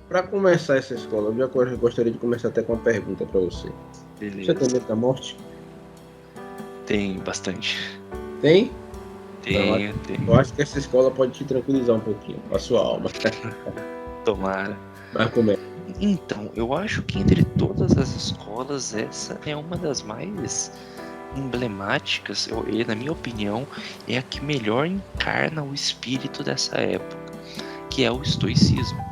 Para começar essa escola, eu já gostaria de começar até com uma pergunta para você. Beleza. Você tem medo da morte? Tem bastante. Tem? Tenho. Eu acho que essa escola pode te tranquilizar um pouquinho, a sua alma. Tomara. Mas como é? Então, eu acho que entre todas as escolas, essa é uma das mais emblemáticas, na minha opinião, é a que melhor encarna o espírito dessa época, que é o estoicismo.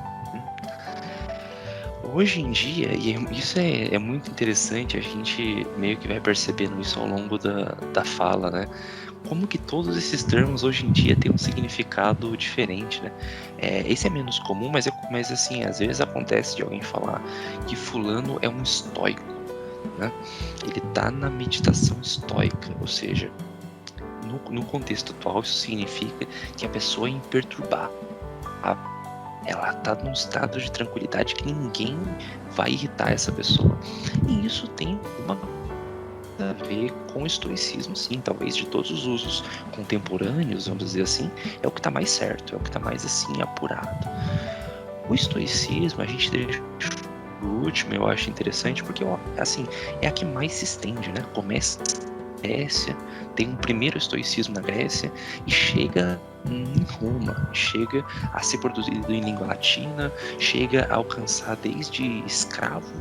Hoje em dia, isso é muito interessante, a gente meio que vai percebendo isso ao longo da fala, né? Como que todos esses termos hoje em dia têm um significado diferente, né? Esse é menos comum, mas assim, às vezes acontece de alguém falar que fulano é um estoico, né? Ele tá na meditação estoica, ou seja, no contexto atual isso significa que a pessoa é imperturbável. Ela tá num estado de tranquilidade que ninguém vai irritar essa pessoa. E isso tem uma a ver com o estoicismo, sim, talvez de todos os usos contemporâneos, vamos dizer assim, é o que está mais certo, é o que está mais assim apurado. O estoicismo a gente deixa por último, eu acho interessante porque assim é a que mais se estende, né? Começa na Grécia, tem um primeiro estoicismo na Grécia e chega em Roma, chega a ser produzido em língua latina, chega a alcançar desde escravo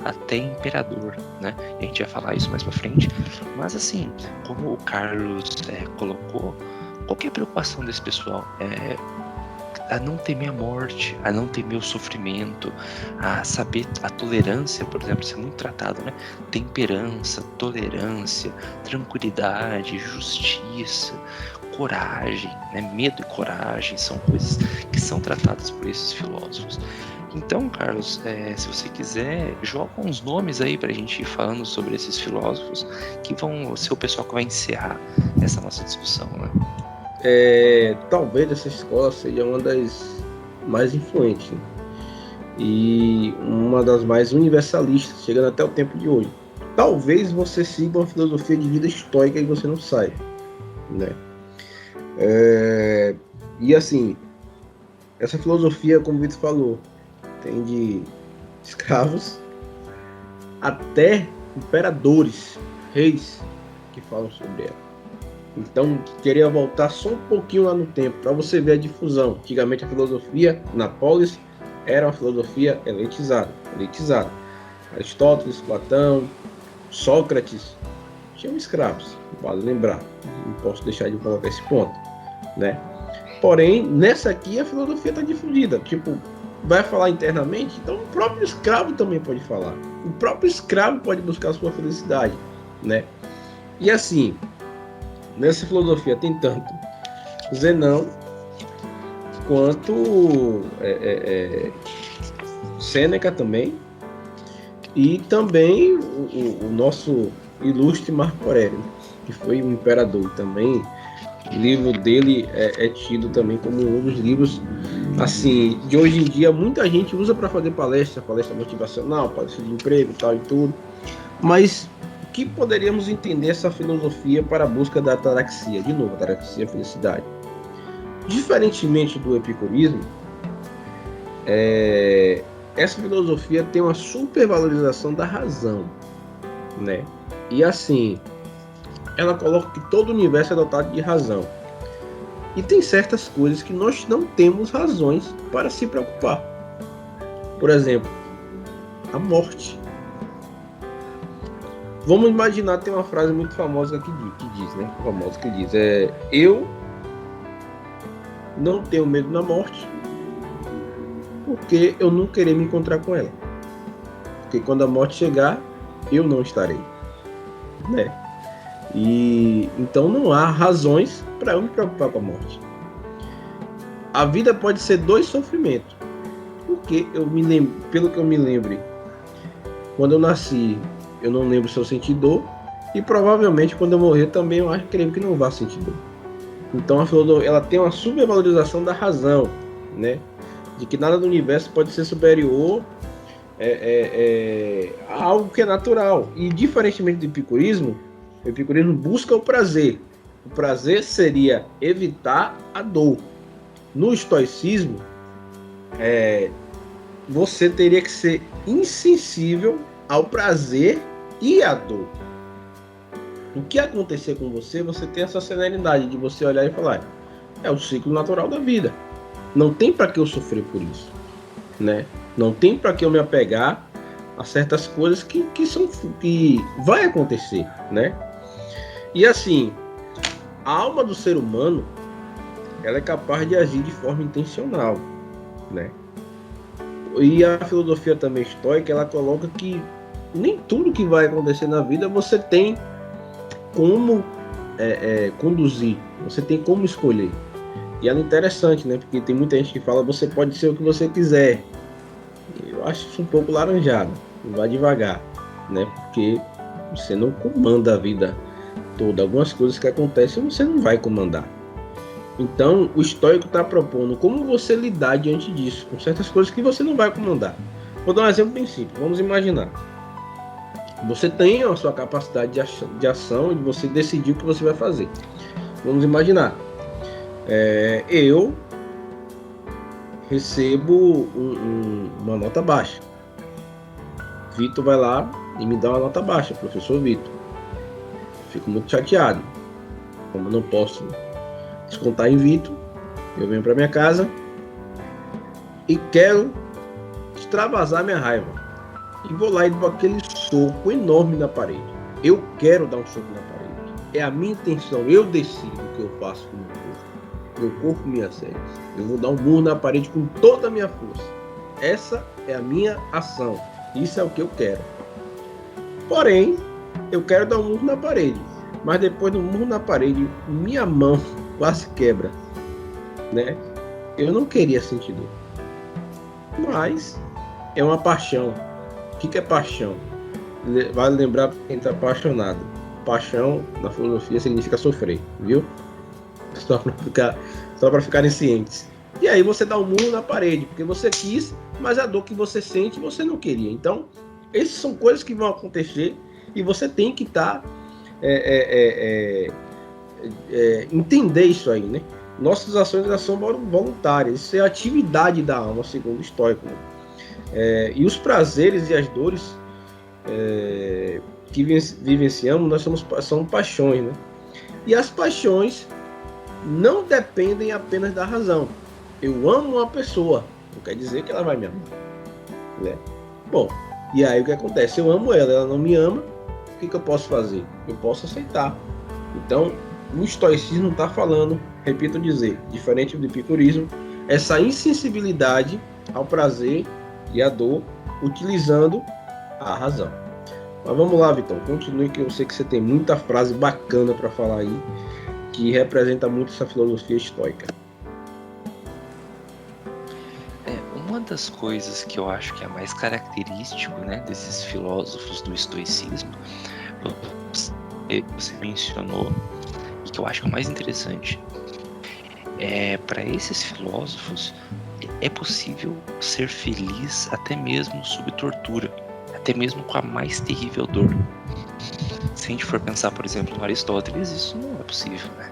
até imperador, né? E a gente vai falar isso mais pra frente. Mas assim, como o Carlos colocou, qualquer preocupação desse pessoal a não temer a morte, a não temer o sofrimento, a saber a tolerância, por exemplo, isso é muito tratado, né? Temperança, tolerância, tranquilidade, justiça, coragem, né? Medo e coragem são coisas que são tratadas por esses filósofos. Então, Carlos, se você quiser, joga uns nomes aí pra gente ir falando sobre esses filósofos que vão ser o pessoal que vai encerrar essa nossa discussão, né? Talvez essa escola seja uma das mais influentes, né? E uma das mais universalistas, chegando até o tempo de hoje. Talvez você siga uma filosofia de vida estoica e você não saiba, né? E assim, essa filosofia, como o Vitor falou, tem de escravos até imperadores, reis que falam sobre ela. Então, queria voltar só um pouquinho lá no tempo, para você ver a difusão. Antigamente, a filosofia na polis era uma filosofia elitizada. Aristóteles, Platão, Sócrates tinham escravos, vale lembrar. Não posso deixar de colocar esse ponto, né? Porém, nessa aqui, a filosofia está difundida. Tipo, vai falar internamente, então o próprio escravo também pode falar. O próprio escravo pode buscar a sua felicidade, né? E assim, nessa filosofia tem tanto Zenão quanto Sêneca também, e também o nosso ilustre Marco Aurélio, que foi um imperador também. O livro dele é tido também como um dos livros, assim, de hoje em dia muita gente usa para fazer palestra motivacional, palestra de emprego, tal e tudo. Mas o que poderíamos entender essa filosofia para a busca da ataraxia? De novo, ataraxia, felicidade. Diferentemente do epicurismo, essa filosofia tem uma supervalorização da razão, né? E assim, ela coloca que todo o universo é dotado de razão. E tem certas coisas que nós não temos razões para se preocupar. Por exemplo, a morte. Vamos imaginar, tem uma frase muito famosa que diz, eu não tenho medo da morte porque eu não querer me encontrar com ela. Porque quando a morte chegar, eu não estarei, né? E então não há razões para eu me preocupar com a morte. A vida pode ser dois sofrimentos. Porque pelo que eu me lembre, quando eu nasci, eu não lembro se eu senti dor, e provavelmente quando eu morrer também eu creio que não vá sentir dor. Então a filosofia, ela tem uma supervalorização da razão, né? De que nada do universo pode ser superior a algo que é natural. E diferentemente do epicurismo, o epicurismo busca o prazer. O prazer seria evitar a dor. No estoicismo, você teria que ser insensível ao prazer e à dor. O que acontecer com você, você tem essa serenidade de você olhar e falar: é o ciclo natural da vida. Não tem para que eu sofrer por isso, né? Não tem para que eu me apegar a certas coisas que vai acontecer, né? E assim, a alma do ser humano, ela é capaz de agir de forma intencional, né? E a filosofia também estoica, ela coloca que nem tudo que vai acontecer na vida você tem como conduzir, você tem como escolher. E é interessante, né? Porque tem muita gente que fala: você pode ser o que você quiser. Eu acho isso um pouco laranjado. Vai devagar, né? Porque você não comanda a vida toda. Algumas coisas que acontecem você não vai comandar. Então, o estoico está propondo como você lidar diante disso, com certas coisas que você não vai comandar. Vou dar um exemplo bem simples. Vamos imaginar. Você tem a sua capacidade de ação e de você decidir o que você vai fazer. Vamos imaginar. Eu recebo uma nota baixa. Vitor vai lá e me dá uma nota baixa, professor Vitor. Fico muito chateado. Como eu não posso descontar em Vitor, eu venho para minha casa e quero extravasar minha raiva. E vou lá e dou aquele soco enorme na parede. Eu quero dar um soco na parede. É a minha intenção. Eu decido o que eu faço com o meu corpo. Meu corpo, minhas células. Eu vou dar um murro na parede com toda a minha força. Essa é a minha ação. Isso é o que eu quero. Porém, eu quero dar um murro na parede. Mas depois do murro na parede, minha mão quase quebra, né? Eu não queria sentir dor. Mas é uma paixão. O que é paixão? Vale lembrar para quem está apaixonado. Paixão, na filosofia, significa sofrer, viu? Só para ficarem cientes. E aí você dá um murro na parede, porque você quis, mas a dor que você sente, você não queria. Então, essas são coisas que vão acontecer e você tem que estar... entender isso aí, né? Nossas ações são voluntárias. Isso é a atividade da alma, segundo o estoico, né? E os prazeres e as dores que vivenciamos, são paixões, né? E as paixões não dependem apenas da razão. Eu amo uma pessoa, não quer dizer que ela vai me amar, né? Bom, e aí o que acontece? Eu amo ela não me ama, o que eu posso fazer? Eu posso aceitar. Então, o estoicismo está falando, repito dizer, diferente do epicurismo, essa insensibilidade ao prazer e à dor, utilizando a razão. Mas vamos lá, Vitão, continue, que eu sei que você tem muita frase bacana para falar aí, que representa muito essa filosofia estoica. Uma das coisas que eu acho que é mais característico, né, desses filósofos do estoicismo, você mencionou, e que eu acho que é o mais interessante, para esses filósofos é possível ser feliz até mesmo sob tortura, até mesmo com a mais terrível dor. Se a gente for pensar, por exemplo, no Aristóteles, isso não é possível, né?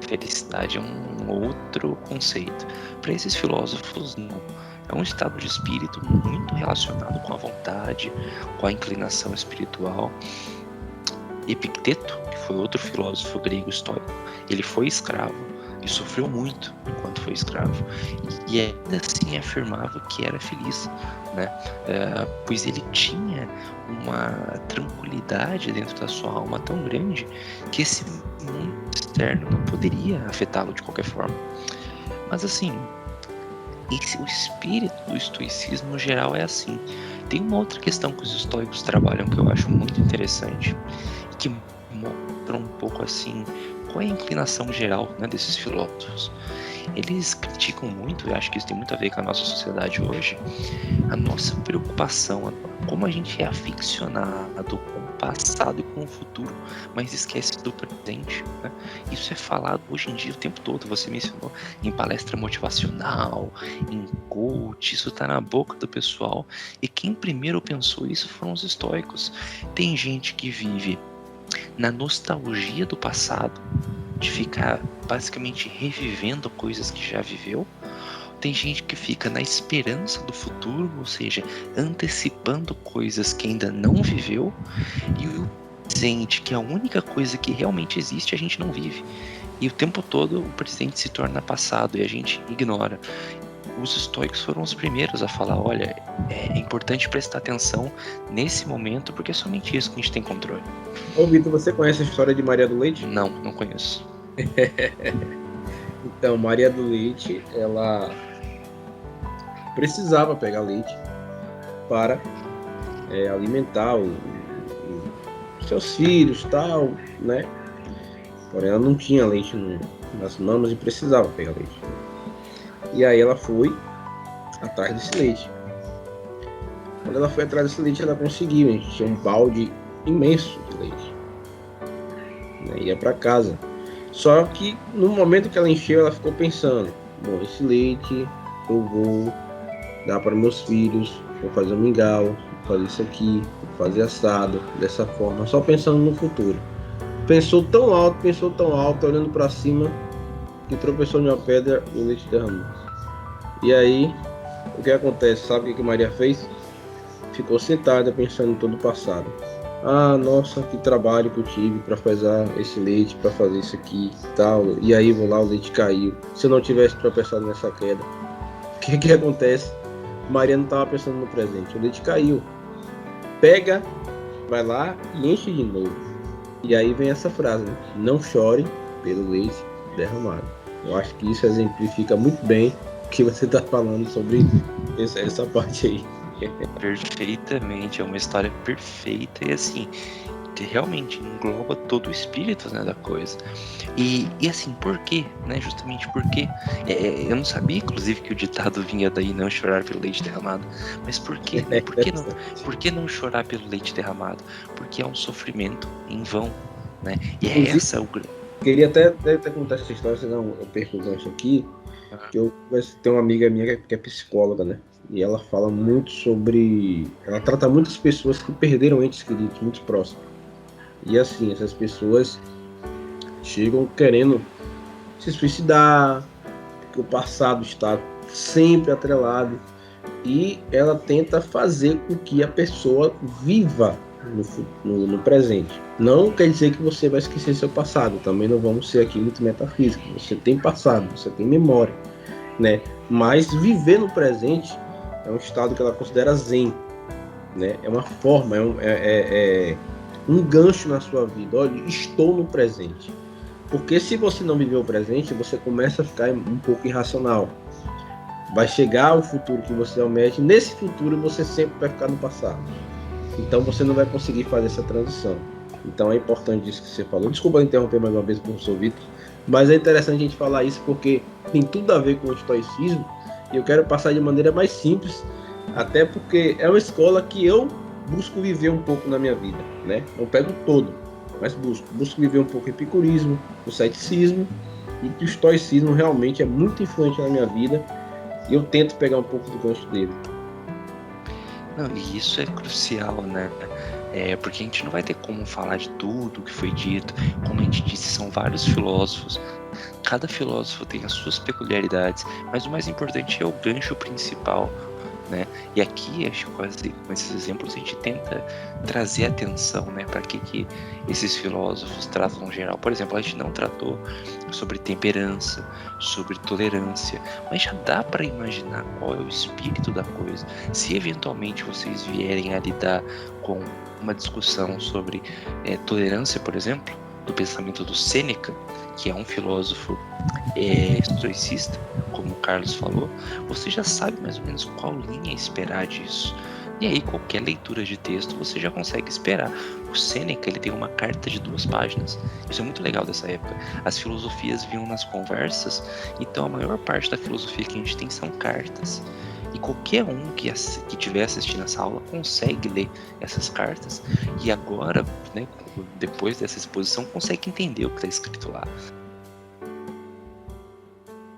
Felicidade é um outro conceito. Para esses filósofos, não. É um estado de espírito muito relacionado com a vontade, com a inclinação espiritual. Epicteto, que foi outro filósofo grego estoico, ele foi escravo e sofreu muito enquanto foi escravo, e ainda assim afirmava que era feliz, né? Pois ele tinha uma tranquilidade dentro da sua alma tão grande que esse mundo externo não poderia afetá-lo de qualquer forma. Mas assim, o espírito do estoicismo no geral é assim. Tem uma outra questão que os estoicos trabalham que eu acho muito interessante, que mostra um pouco assim qual é a inclinação geral, né, desses filósofos. Eles criticam muito, e acho que isso tem muito a ver com a nossa sociedade hoje, a nossa preocupação, como a gente é aficionado com o passado e com o futuro, mas esquece do presente, né? Isso é falado hoje em dia o tempo todo. Você mencionou em palestra motivacional, em coach, isso está na boca do pessoal, e quem primeiro pensou isso foram os estoicos. Tem gente que vive na nostalgia do passado, de ficar basicamente revivendo coisas que já viveu, Tem gente que fica na esperança do futuro, ou seja, antecipando coisas que ainda não viveu, e o presente, que é a única coisa que realmente existe, a gente não vive. E o tempo todo o presente se torna passado e a gente ignora. Os estoicos foram os primeiros a falar, olha, é importante prestar atenção nesse momento, porque é somente isso que a gente tem controle. Ô Vitor, você conhece a história de Maria do Leite? Não conheço. Então, Maria do Leite, ela precisava pegar leite para alimentar os seus filhos, tal, né? Porém, ela não tinha leite nas mamas e precisava pegar leite. E aí ela foi atrás desse leite. Quando ela foi atrás desse leite, ela conseguiu encher um balde imenso de leite. Ia para casa. Só que no momento que ela encheu, ela ficou pensando: bom, esse leite eu vou dar para meus filhos, vou fazer um mingau, vou fazer isso aqui, vou fazer assado, dessa forma, só pensando no futuro. Pensou tão alto, olhando para cima, que tropeçou numa pedra e o leite derramou. E aí, o que acontece? Sabe o que Maria fez? Ficou sentada pensando em todo o passado. Ah, nossa, que trabalho que eu tive para fazer esse leite, para fazer isso aqui e tal. E aí, vou lá, o leite caiu. Se eu não tivesse tropeçado nessa queda, o que acontece? Maria não estava pensando no presente. O leite caiu. Pega, vai lá e enche de novo. E aí vem essa frase, né? Não chore pelo leite derramado. Eu acho que isso exemplifica muito bem o que você está falando sobre essa parte aí. Perfeitamente, é uma história perfeita e assim, realmente engloba todo o espírito, né, da coisa. E assim, por quê? Né? Justamente porque eu não sabia, inclusive, que o ditado vinha daí, não chorar pelo leite derramado. Mas por quê? Né? Por que não chorar pelo leite derramado? Porque é um sofrimento em vão, né? E é essa o grande. Queria até contar essa história, senão eu perco o gancho aqui. Que eu tenho uma amiga minha que é psicóloga, né? E ela fala muito sobre... Ela trata muitas pessoas que perderam entes queridos muito próximos. E assim, essas pessoas chegam querendo se suicidar, porque o passado está sempre atrelado. E ela tenta fazer com que a pessoa viva no presente. Não quer dizer que você vai esquecer seu passado. Também não vamos ser aqui muito metafísicos. Você tem passado, você tem memória, né? Mas viver no presente é um estado que ela considera zen, né? É uma forma, é um gancho na sua vida. Olha, estou no presente. Porque se você não viver o presente, você começa a ficar um pouco irracional. Vai chegar o futuro que você almeja. Nesse futuro você sempre vai ficar no passado. Então você não vai conseguir fazer essa transição. Então é importante isso que você falou. Desculpa interromper mais uma vez o professor Vitor, mas é interessante a gente falar isso porque tem tudo a ver com o estoicismo e eu quero passar de maneira mais simples, até porque é uma escola que eu busco viver um pouco na minha vida, né? Não pego todo, mas busco viver um pouco o epicurismo, o ceticismo, e que o estoicismo realmente é muito influente na minha vida e eu tento pegar um pouco do gancho dele. Não, e isso é crucial, né? Porque a gente não vai ter como falar de tudo que foi dito. Como a gente disse, são vários filósofos. Cada filósofo tem as suas peculiaridades, mas o mais importante é o gancho principal, né? E aqui, acho que com esses exemplos, a gente tenta trazer atenção, né? Para que esses filósofos tratam no geral. Por exemplo, a gente não tratou sobre temperança, sobre tolerância, mas já dá para imaginar qual é o espírito da coisa. Se eventualmente vocês vierem a lidar com uma discussão sobre tolerância, por exemplo, do pensamento do Sêneca, que é um filósofo estoicista, como o Carlos falou, você já sabe mais ou menos qual linha esperar disso. E aí qualquer leitura de texto você já consegue esperar. O Sêneca, ele tem uma carta de 2 páginas. Isso é muito legal dessa época. As filosofias vinham nas conversas, então a maior parte da filosofia que a gente tem são cartas. E qualquer um que estiver assistindo essa aula consegue ler essas cartas e agora, né, depois dessa exposição, consegue entender o que está escrito lá.